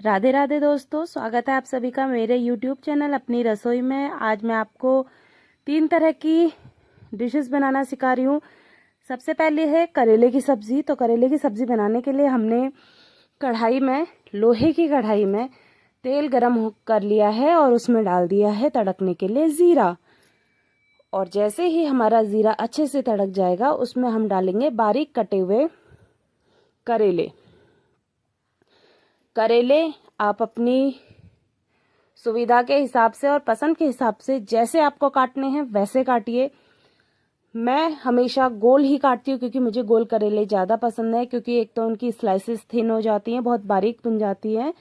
राधे राधे दोस्तों, स्वागत है आप सभी का मेरे YouTube चैनल अपनी रसोई में। आज मैं आपको 3 तरह की डिशेस बनाना सिखा रही हूँ। सबसे पहले है करेले की सब्ज़ी। तो करेले की सब्ज़ी बनाने के लिए हमने कढ़ाई में, लोहे की कढ़ाई में तेल गरम कर लिया है और उसमें डाल दिया है तड़कने के लिए ज़ीरा। और जैसे ही हमारा ज़ीरा अच्छे से तड़क जाएगा उसमें हम डालेंगे बारीक कटे हुए करेले आप अपनी सुविधा के हिसाब से और पसंद के हिसाब से जैसे आपको काटने हैं वैसे काटिए। मैं हमेशा गोल ही काटती हूँ क्योंकि मुझे गोल करेले ज़्यादा पसंद है, क्योंकि एक तो उनकी स्लाइसेस थिन हो जाती हैं, बहुत बारीक बन जाती हैं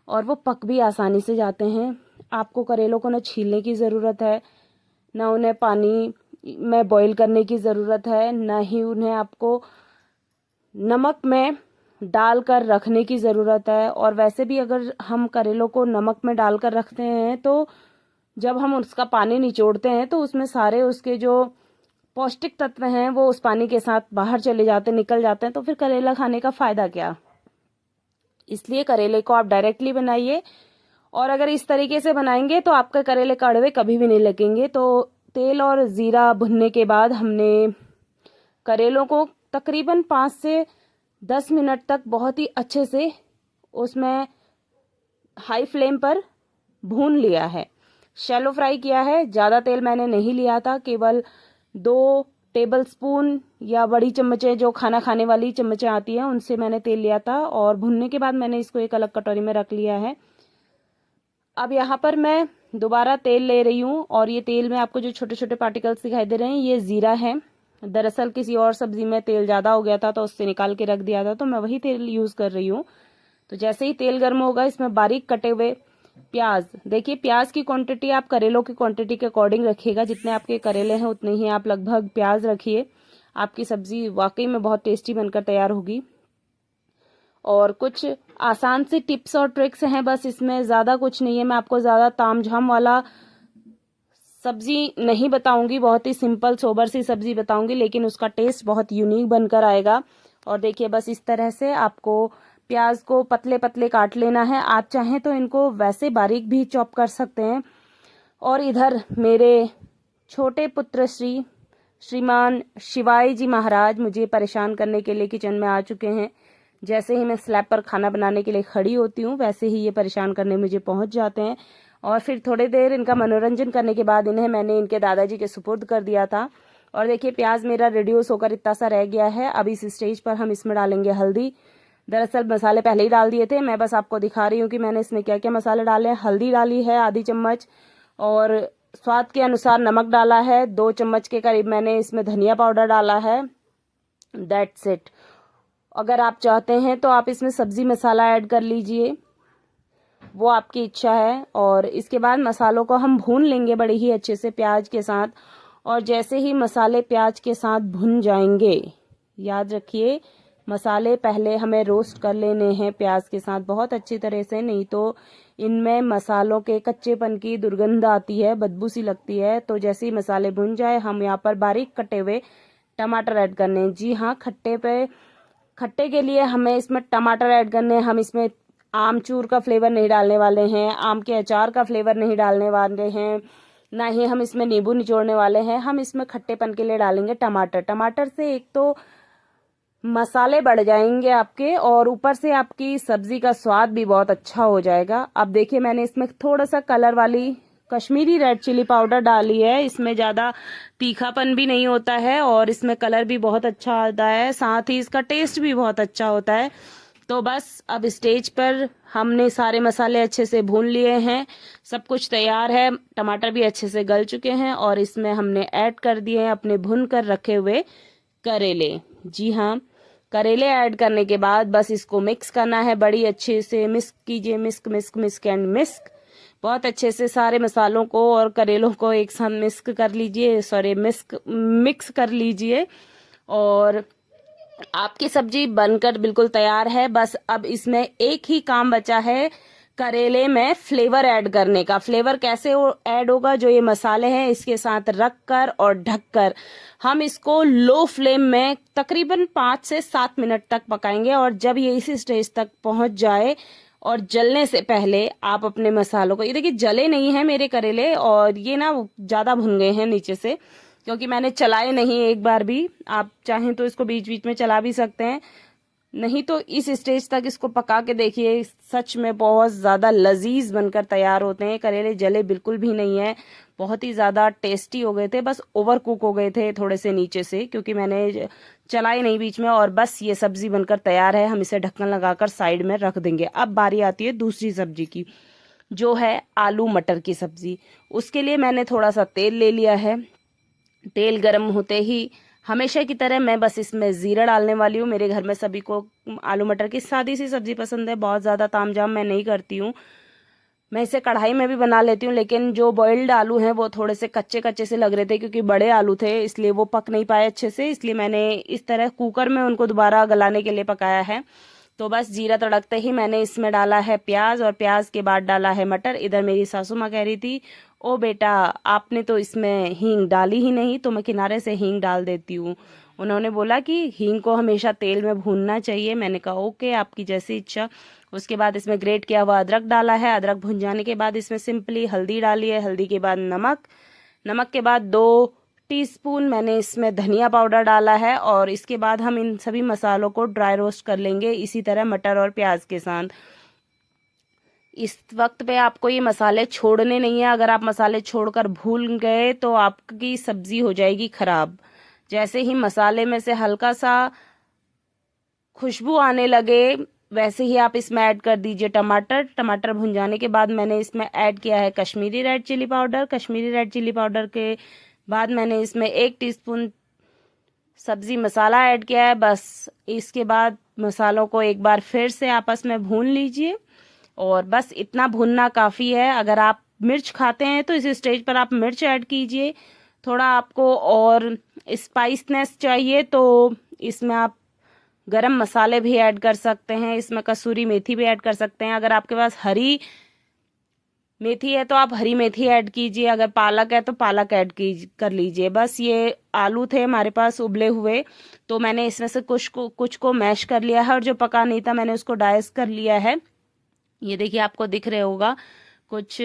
और वो पक भी आसानी से जाते हैं। आपको करेलों को न छीलने की ज़रूरत है, ना उन्हें पानी में बॉईल करने की ज़रूरत है, ना ही उन्हें आपको नमक में डालकर रखने की ज़रूरत है। और वैसे भी अगर हम करेलों को नमक में डालकर रखते हैं तो जब हम उसका पानी निचोड़ते हैं तो उसमें सारे उसके जो पौष्टिक तत्व हैं वो उस पानी के साथ बाहर चले जाते, निकल जाते हैं, तो फिर करेला खाने का फ़ायदा क्या। इसलिए करेले को आप डायरेक्टली बनाइए, और अगर इस तरीके से बनाएंगे तो आपके करेले कड़वे कभी भी नहीं लगेंगे। तो तेल और ज़ीरा भुनने के बाद हमने करेलों को तकरीबन 5 से 10 मिनट तक बहुत ही अच्छे से उसमें हाई फ्लेम पर भून लिया है, शैलो फ्राई किया है। ज़्यादा तेल मैंने नहीं लिया था, केवल 2 टेबल स्पून या बड़ी चम्मचें जो खाना खाने वाली चम्मचें आती हैं उनसे मैंने तेल लिया था, और भुनने के बाद मैंने इसको एक अलग कटोरी में रख लिया है। अब यहाँ पर मैं दोबारा तेल ले रही हूँ, और ये तेल में आपको जो छोटे छोटे पार्टिकल्स दिखाई दे रहे हैं ये ज़ीरा है। दरअसल किसी और सब्जी में तेल ज़्यादा हो गया था तो उससे निकाल के रख दिया था, तो मैं वही तेल यूज़ कर रही हूँ। तो जैसे ही तेल गर्म होगा इसमें बारीक कटे हुए प्याज, देखिए प्याज की क्वांटिटी आप करेलों की क्वांटिटी के अकॉर्डिंग रखिएगा, जितने आपके करेले हैं उतने ही आप लगभग प्याज रखिए। आपकी सब्जी वाकई में बहुत टेस्टी बनकर तैयार होगी। और कुछ आसान सी टिप्स और ट्रिक्स हैं, बस इसमें ज़्यादा कुछ नहीं है। मैं आपको ज़्यादा तामझाम वाला सब्जी नहीं बताऊंगी, बहुत ही सिंपल सोबर सी सब्जी बताऊंगी, लेकिन उसका टेस्ट बहुत यूनिक बनकर आएगा। और देखिए बस इस तरह से आपको प्याज को पतले पतले काट लेना है। आप चाहें तो इनको वैसे बारीक भी चॉप कर सकते हैं। और इधर मेरे छोटे पुत्र श्रीमान शिवाई जी महाराज मुझे परेशान करने के लिए किचन में आ चुके हैं। जैसे ही मैं स्लैब पर खाना बनाने के लिए खड़ी होती हूँ वैसे ही ये परेशान करने मुझे पहुंच जाते हैं। और फिर थोड़ी देर इनका मनोरंजन करने के बाद इन्हें मैंने इनके दादाजी के सुपुर्द कर दिया था। और देखिए प्याज मेरा रिड्यूस होकर इतना सा रह गया है। अब इस स्टेज पर हम इसमें डालेंगे हल्दी। दरअसल मसाले पहले ही डाल दिए थे, मैं बस आपको दिखा रही हूँ कि मैंने इसमें क्या क्या मसाले डाले हैं। हल्दी डाली है आधी चम्मच, और स्वाद के अनुसार नमक डाला है 2 चम्मच के करीब। मैंने इसमें धनिया पाउडर डाला है, दैट्स इट। अगर आप चाहते हैं तो आप इसमें सब्जी मसाला ऐड कर लीजिए, वो आपकी इच्छा है। और इसके बाद मसालों को हम भून लेंगे बड़े ही अच्छे से प्याज के साथ। और जैसे ही मसाले प्याज के साथ भुन जाएंगे, याद रखिए मसाले पहले हमें रोस्ट कर लेने हैं प्याज के साथ बहुत अच्छी तरह से, नहीं तो इनमें मसालों के कच्चेपन की दुर्गंध आती है, बदबू सी लगती है। तो जैसे ही मसाले भुन जाए हम यहाँ पर बारीक कटे हुए टमाटर ऐड करने हैं। जी हाँ, खट्टे के लिए हमें इसमें टमाटर ऐड करने हैं। हम इसमें आमचूर का फ्लेवर नहीं डालने वाले हैं, आम के अचार का फ्लेवर नहीं डालने वाले हैं, ना ही हम इसमें नींबू निचोड़ने वाले हैं। हम इसमें खट्टेपन के लिए डालेंगे टमाटर। टमाटर से एक तो मसाले बढ़ जाएंगे आपके, और ऊपर से आपकी सब्जी का स्वाद भी बहुत अच्छा हो जाएगा। अब देखिए मैंने इसमें थोड़ा सा कलर वाली कश्मीरी रेड चिली पाउडर डाली है। इसमें ज़्यादा तीखापन भी नहीं होता है और इसमें कलर भी बहुत अच्छा आता है, साथ ही इसका टेस्ट भी बहुत अच्छा होता है। तो बस अब स्टेज पर हमने सारे मसाले अच्छे से भून लिए हैं, सब कुछ तैयार है, टमाटर भी अच्छे से गल चुके हैं, और इसमें हमने ऐड कर दिए हैं अपने भुन कर रखे हुए करेले। जी हाँ, करेले ऐड करने के बाद बस इसको मिक्स करना है, बड़ी अच्छे से मिक्स कीजिए, मिस्क मिस्क मिस्क एंड मिस्क। बहुत अच्छे से सारे मसालों को और करेलों को एक साथ मिक्स कर लीजिए। और आपकी सब्जी बनकर बिल्कुल तैयार है। बस अब इसमें एक ही काम बचा है, करेले में फ्लेवर ऐड करने का। फ्लेवर कैसे ऐड होगा, जो ये मसाले हैं इसके साथ रखकर और ढककर हम इसको लो फ्लेम में तकरीबन 5 से 7 मिनट तक पकाएंगे। और जब ये इसी स्टेज तक पहुंच जाए और जलने से पहले आप अपने मसालों को, ये देखिए जले नहीं है मेरे करेले, और ये ना ज़्यादा भुन गए हैं नीचे से, क्योंकि मैंने चलाए नहीं एक बार भी। आप चाहें तो इसको बीच बीच में चला भी सकते हैं, नहीं तो इस स्टेज तक इसको पका के देखिए, सच में बहुत ज़्यादा लजीज बनकर तैयार होते हैं। करेले जले बिल्कुल भी नहीं है, बहुत ही ज़्यादा टेस्टी हो गए थे, बस ओवर कुक हो गए थे थोड़े से नीचे से, क्योंकि मैंने चलाई नहीं बीच में। और बस ये सब्जी बनकर तैयार है, हम इसे ढक्कन लगाकर साइड में रख देंगे। अब बारी आती है दूसरी सब्जी की, जो है आलू मटर की सब्जी। उसके लिए मैंने थोड़ा सा तेल ले लिया है। तेल गर्म होते ही हमेशा की तरह मैं बस इसमें ज़ीरा डालने वाली हूँ। मेरे घर में सभी को आलू मटर की सादी सी सब्जी पसंद है, बहुत ज़्यादा तामझाम मैं नहीं करती हूँ। मैं इसे कढ़ाई में भी बना लेती हूँ, लेकिन जो बॉइल्ड आलू हैं वो थोड़े से कच्चे कच्चे से लग रहे थे, क्योंकि बड़े आलू थे इसलिए वो पक नहीं पाए अच्छे से, इसलिए मैंने इस तरह कुकर में उनको दोबारा गलाने के लिए पकाया है। तो बस जीरा तड़कते ही मैंने इसमें डाला है प्याज, और प्याज के बाद डाला है मटर। इधर मेरी सासू माँ कह रही थी, ओ बेटा आपने तो इसमें हींग डाली ही नहीं, तो मैं किनारे से हींग डाल देती हूँ। उन्होंने बोला कि हींग को हमेशा तेल में भूनना चाहिए। मैंने कहा ओके, आपकी जैसी इच्छा। उसके बाद इसमें ग्रेट किया हुआ अदरक डाला है। अदरक भुन जाने के बाद इसमें सिंपली हल्दी डाली है। हल्दी के बाद नमक, नमक के बाद 2 टीस्पून मैंने इसमें धनिया पाउडर डाला है। और इसके बाद हम इन सभी मसालों को ड्राई रोस्ट कर लेंगे, इसी तरह मटर और प्याज के साथ। इस वक्त पे आपको ये मसाले छोड़ने नहीं है। अगर आप मसाले छोड़कर भूल गए तो आपकी सब्जी हो जाएगी खराब। जैसे ही मसाले में से हल्का सा खुशबू आने लगे, वैसे ही आप इसमें ऐड कर दीजिए टमाटर। टमाटर भुन जाने के बाद मैंने इसमें ऐड किया है Kashmiri red chilli powder. Kashmiri red chilli powder के बाद मैंने इसमें 1 टीस्पून सब्जी मसाला ऐड किया है। बस इसके बाद मसालों को एक बार फिर से आपस में भून लीजिए, और बस इतना भुनना काफ़ी है। अगर आप मिर्च खाते हैं तो इस स्टेज पर आप मिर्च ऐड कीजिए। थोड़ा आपको और स्पाइसनेस चाहिए तो इसमें आप गरम मसाले भी ऐड कर सकते हैं, इसमें कसूरी मेथी भी ऐड कर सकते हैं। अगर आपके पास हरी मेथी है तो आप हरी मेथी ऐड कीजिए, अगर पालक है तो पालक ऐड कर लीजिए। बस ये आलू थे हमारे पास उबले हुए, तो मैंने इसमें से कुछ को मैश कर लिया है, और जो पका नहीं था मैंने उसको डाइस कर लिया है। ये देखिए आपको दिख रहे होगा, कुछ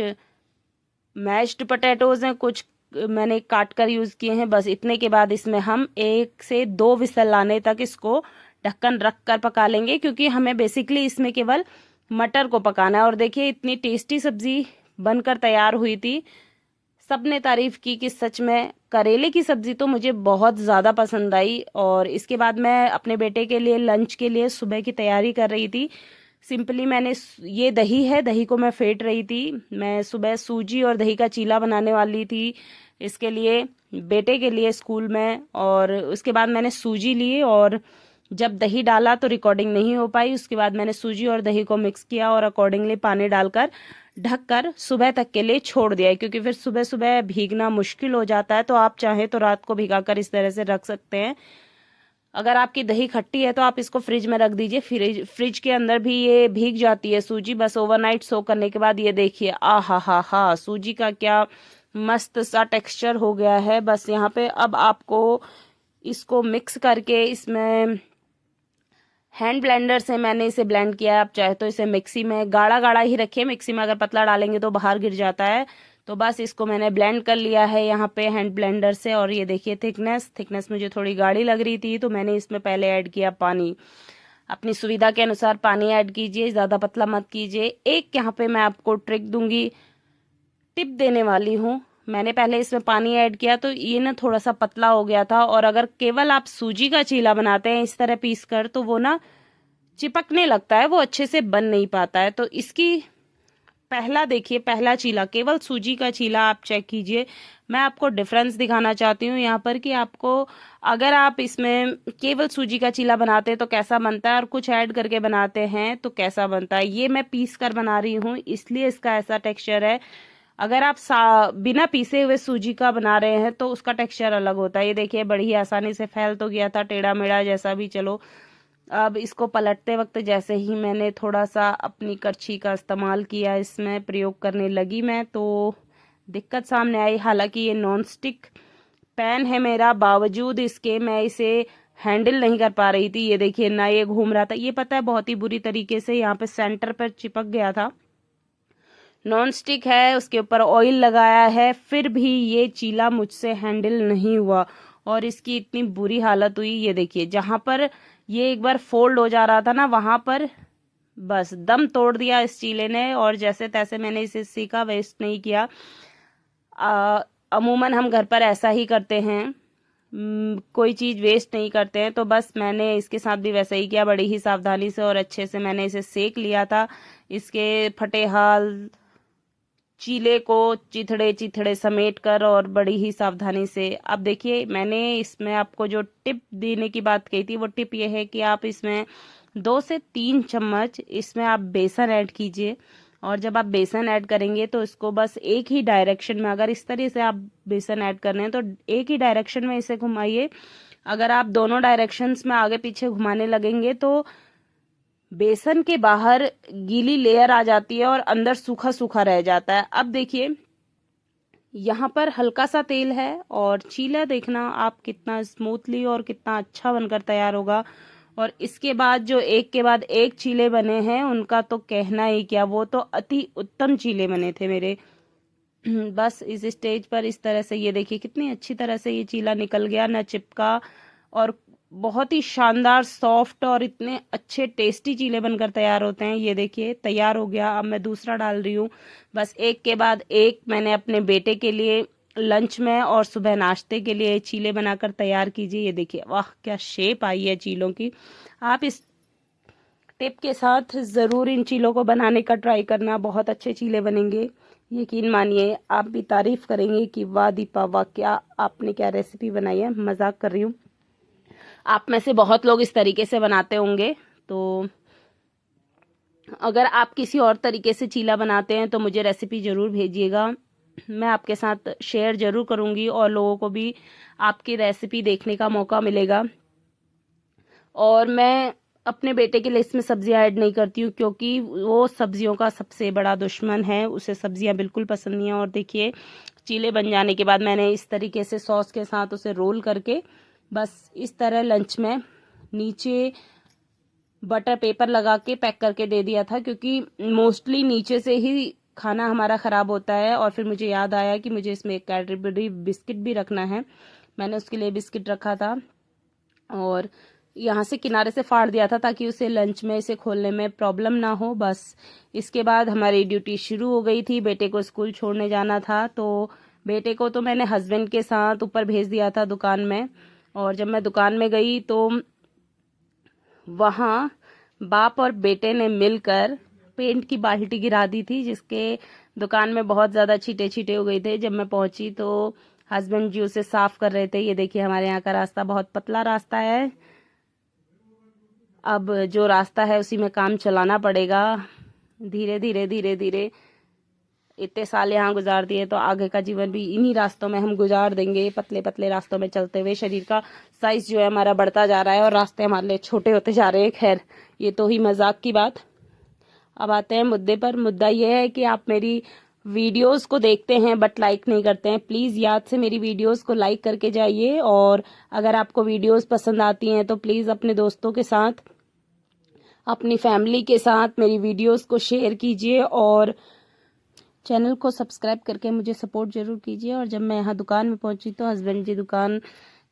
मैश्ड पोटैटोज हैं, कुछ मैंने काट कर यूज़ किए हैं। बस इतने के बाद इसमें हम 1 से 2 विसल लाने तक इसको ढक्कन रख कर पका लेंगे, क्योंकि हमें बेसिकली इसमें केवल मटर को पकाना है। और देखिए इतनी टेस्टी सब्जी बनकर तैयार हुई थी। सबने तारीफ की कि सच में करेले की सब्जी तो मुझे बहुत ज़्यादा पसंद आई। और इसके बाद मैं अपने बेटे के लिए लंच के लिए सुबह की तैयारी कर रही थी। सिंपली मैंने ये दही है, दही को मैं फेंट रही थी। मैं सुबह सूजी और दही का चीला बनाने वाली थी इसके लिए, बेटे के लिए स्कूल में। और उसके बाद मैंने सूजी ली, और जब दही डाला तो रिकॉर्डिंग नहीं हो पाई। उसके बाद मैंने सूजी और दही को मिक्स किया और अकॉर्डिंगली पानी डालकर ढककर सुबह तक के लिए छोड़ दिया, क्योंकि फिर सुबह सुबह भीगना मुश्किल हो जाता है। तो आप चाहें तो रात को भिगाकर इस तरह से रख सकते हैं। अगर आपकी दही खट्टी है तो आप इसको फ्रिज में रख दीजिए, फ्रिज के अंदर भी ये भीग जाती है सूजी। बस ओवरनाइट सो करने के बाद ये देखिए, आ हा हा हा, सूजी का क्या मस्त सा टेक्सचर हो गया है। बस यहाँ पे अब आपको इसको मिक्स करके इसमें हैंड ब्लेंडर से मैंने इसे ब्लेंड किया है। आप चाहे तो इसे मिक्सी में गाढ़ा गाढ़ा ही रखिए, मिक्सी में अगर पतला डालेंगे तो बाहर गिर जाता है। तो बस इसको मैंने ब्लेंड कर लिया है यहाँ पे हैंड ब्लेंडर से। और ये देखिए थिकनेस मुझे थोड़ी गाढ़ी लग रही थी, तो मैंने इसमें पहले ऐड किया पानी। अपनी सुविधा के अनुसार पानी ऐड कीजिए, ज़्यादा पतला मत कीजिए। एक यहाँ पे मैं आपको ट्रिक दूंगी, टिप देने वाली हूँ। मैंने पहले इसमें पानी ऐड किया तो ये ना थोड़ा सा पतला हो गया था, और अगर केवल आप सूजी का चीला बनाते हैं इस तरह पीस कर तो वो ना चिपकने लगता है, वो अच्छे से बन नहीं पाता है। तो इसकी पहला देखिए, पहला चीला केवल सूजी का चीला आप चेक कीजिए। मैं आपको डिफरेंस दिखाना चाहती हूँ यहाँ पर कि आपको अगर आप इसमें केवल सूजी का चीला बनाते हैं तो कैसा बनता है, और कुछ ऐड करके बनाते हैं तो कैसा बनता है। ये मैं पीस कर बना रही हूँ इसलिए इसका ऐसा टेक्सचर है। अगर आप बिना पीसे हुए सूजी का बना रहे हैं तो उसका टेक्सचर अलग होता है। ये देखिए बड़ी आसानी से फैल तो गया था, टेढ़ा मेढ़ा जैसा भी। चलो अब इसको पलटते वक्त जैसे ही मैंने थोड़ा सा अपनी करछी का इस्तेमाल किया, इसमें प्रयोग करने लगी मैं, तो दिक्कत सामने आई। हालांकि ये नॉन स्टिक पैन है मेरा, बावजूद इसके मैं इसे हैंडल नहीं कर पा रही थी। ये देखिए ना, ये घूम रहा था, ये पता है बहुत ही बुरी तरीके से यहाँ पे सेंटर पर चिपक गया था। नॉन स्टिक है, उसके ऊपर ऑयल लगाया है, फिर भी ये चीला मुझसे हैंडल नहीं हुआ और इसकी इतनी बुरी हालत हुई। ये देखिए, जहां पर ये एक बार फोल्ड हो जा रहा था ना, वहां पर बस दम तोड़ दिया इस चीले ने। और जैसे तैसे मैंने इसे सीखा, वेस्ट नहीं किया। अमूमन हम घर पर ऐसा ही करते हैं, कोई चीज़ वेस्ट नहीं करते हैं। तो बस मैंने इसके साथ भी वैसा ही किया, बड़ी ही सावधानी से और अच्छे से मैंने इसे सेक लिया था। इसके फटे हाल चीले को चिथड़े चिथड़े समेट कर और बड़ी ही सावधानी से। अब देखिए, मैंने इसमें आपको जो टिप देने की बात कही थी, वो टिप ये है कि आप इसमें 2 से 3 चम्मच इसमें आप बेसन ऐड कीजिए। और जब आप बेसन ऐड करेंगे तो इसको बस एक ही डायरेक्शन में, अगर इस तरह से आप बेसन ऐड कर रहे हैं तो एक ही डायरेक्शन में इसे घुमाइए। अगर आप दोनों डायरेक्शंस में आगे पीछे घुमाने लगेंगे तो बेसन के बाहर गीली लेयर आ जाती है और अंदर सूखा सूखा रह जाता है। अब देखिए, यहाँ पर हल्का सा तेल है और चीला देखना आप कितना स्मूथली और कितना अच्छा बनकर तैयार होगा। और इसके बाद जो एक के बाद एक चीले बने हैं, उनका तो कहना ही क्या, वो तो अति उत्तम चीले बने थे मेरे। बस इस स्टेज पर इस तरह से, ये देखिए कितनी अच्छी तरह से ये चीला निकल गया, न चिपका, और बहुत ही शानदार सॉफ्ट और इतने अच्छे टेस्टी चीले बनकर तैयार होते हैं। ये देखिए तैयार हो गया। अब मैं दूसरा डाल रही हूँ। बस एक के बाद एक मैंने अपने बेटे के लिए लंच में और सुबह नाश्ते के लिए चीले बनाकर तैयार कीजिए। ये देखिए, वाह क्या शेप आई है चीलों की। आप इस टिप के साथ ज़रूर इन चीलों को बनाने का ट्राई करना, बहुत अच्छे चीले बनेंगे। यकीन मानिए, आप भी तारीफ करेंगे कि वाह दीपा वाह, क्या आपने क्या रेसिपी बनाई है। मजाक कर रही हूँ। आप में से बहुत लोग इस तरीके से बनाते होंगे, तो अगर आप किसी और तरीके से चीला बनाते हैं तो मुझे रेसिपी ज़रूर भेजिएगा। मैं आपके साथ शेयर ज़रूर करूँगी और लोगों को भी आपकी रेसिपी देखने का मौका मिलेगा। और मैं अपने बेटे के लिए इसमें सब्जियां ऐड नहीं करती हूँ, क्योंकि वो सब्जियों का सबसे बड़ा दुश्मन है, उसे सब्जियां बिल्कुल पसंद नहीं है। और देखिए, चीले बन जाने के बाद मैंने इस तरीके से सॉस के साथ उसे रोल करके बस इस तरह लंच में नीचे बटर पेपर लगा के पैक करके दे दिया था, क्योंकि मोस्टली नीचे से ही खाना हमारा ख़राब होता है। और फिर मुझे याद आया कि मुझे इसमें एक कैडबरी बिस्किट भी रखना है, मैंने उसके लिए बिस्किट रखा था और यहाँ से किनारे से फाड़ दिया था ताकि उसे लंच में इसे खोलने में प्रॉब्लम ना हो। बस इसके बाद हमारी ड्यूटी शुरू हो गई थी, बेटे को स्कूल छोड़ने जाना था। तो बेटे को तो मैंने हस्बैंड के साथ ऊपर भेज दिया था दुकान में। और जब मैं दुकान में गई तो वहाँ बाप और बेटे ने मिलकर पेंट की बाल्टी गिरा दी थी, जिसके दुकान में बहुत ज़्यादा छींटे छींटे हो गए थे। जब मैं पहुंची तो हस्बैंड जी उसे साफ कर रहे थे। ये देखिए, हमारे यहाँ का रास्ता बहुत पतला रास्ता है, अब जो रास्ता है उसी में काम चलाना पड़ेगा। धीरे धीरे धीरे धीरे इतने साल यहाँ गुजार दिए, तो आगे का जीवन भी इन्हीं रास्तों में हम गुजार देंगे। पतले पतले रास्तों में चलते हुए शरीर का साइज जो है हमारा बढ़ता जा रहा है और रास्ते हमारे लिए छोटे होते जा रहे हैं। खैर, ये तो ही मजाक की बात। अब आते हैं मुद्दे पर। मुद्दा यह है कि आप मेरी वीडियोस को देखते हैं बट लाइक नहीं करते हैं। प्लीज़ याद से मेरी वीडियोस को लाइक करके जाइए। और अगर आपको वीडियोस पसंद आती हैं तो प्लीज़ अपने दोस्तों के साथ, अपनी फैमिली के साथ मेरी वीडियोस को शेयर कीजिए और चैनल को सब्सक्राइब करके मुझे सपोर्ट जरूर कीजिए। और जब मैं यहाँ दुकान में पहुंची तो हस्बैंड जी दुकान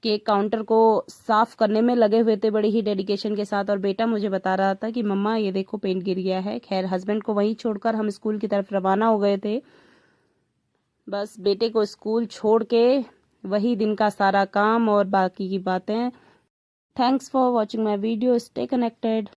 के काउंटर को साफ करने में लगे हुए थे बड़ी ही डेडिकेशन के साथ, और बेटा मुझे बता रहा था कि मम्मा ये देखो पेंट गिर गया है। खैर, हस्बैंड को वहीं छोड़कर हम स्कूल की तरफ रवाना हो गए थे। बस बेटे को स्कूल छोड़ के वही दिन का सारा काम और बाकी की बातें। Thanks for watching my video. Stay connected.